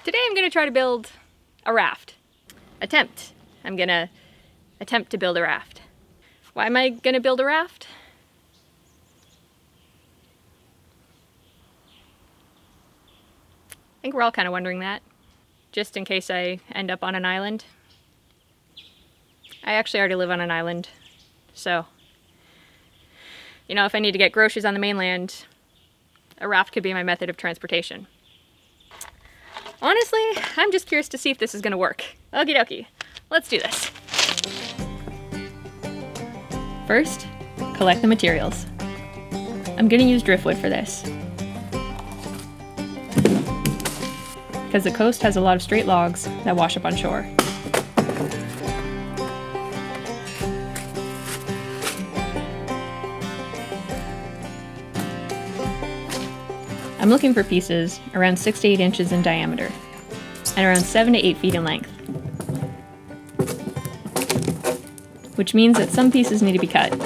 Today I'm gonna try to build a raft. I'm gonna attempt to build a raft. Why am I gonna build a raft? I think we're all kind of wondering that. Just in case I end up on an island. I actually already live on an island, so you know, if I need to get groceries on the mainland, a raft could be my method of transportation. Honestly, I'm just curious to see if this is gonna work. Okie dokie, let's do this. First, collect the materials. I'm gonna use driftwood for this, because the coast has a lot of straight logs that wash up on shore. I'm looking for pieces around 6 to 8 inches in diameter and around 7 to 8 feet in length, which means that some pieces need to be cut.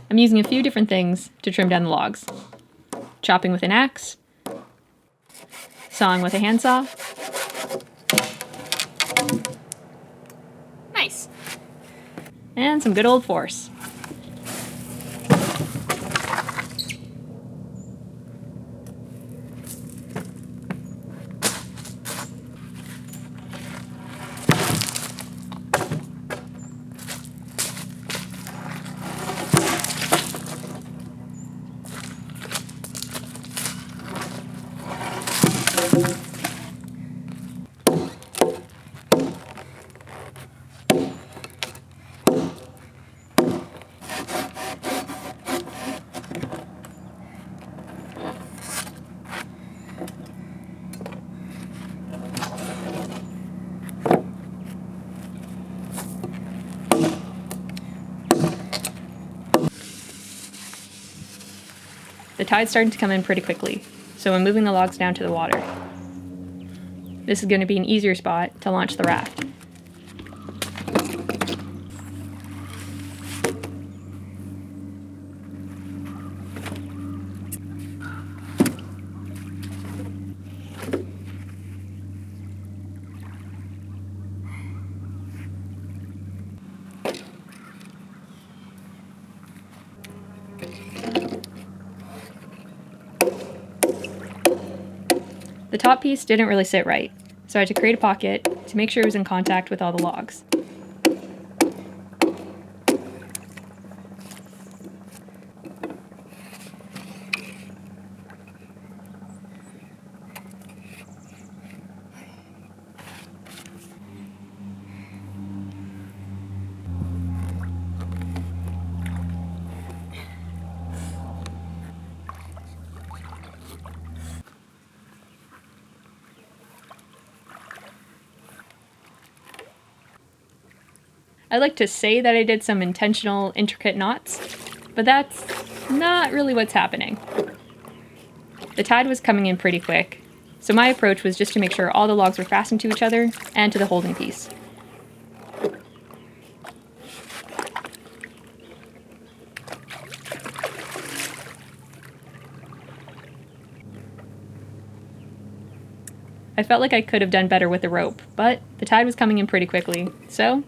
I'm using a few different things to trim down the logs. Chopping with an axe, sawing with a handsaw. Nice! And some good old force. The tide's starting to come in pretty quickly, so I'm moving the logs down to the water. This is going to be an easier spot to launch the raft. The top piece didn't really sit right, so I had to create a pocket to make sure it was in contact with all the logs. I like to say that I did some intentional, intricate knots, but that's not really what's happening. The tide was coming in pretty quick, so my approach was just to make sure all the logs were fastened to each other and to the holding piece. I felt like I could have done better with the rope, but the tide was coming in pretty quickly, so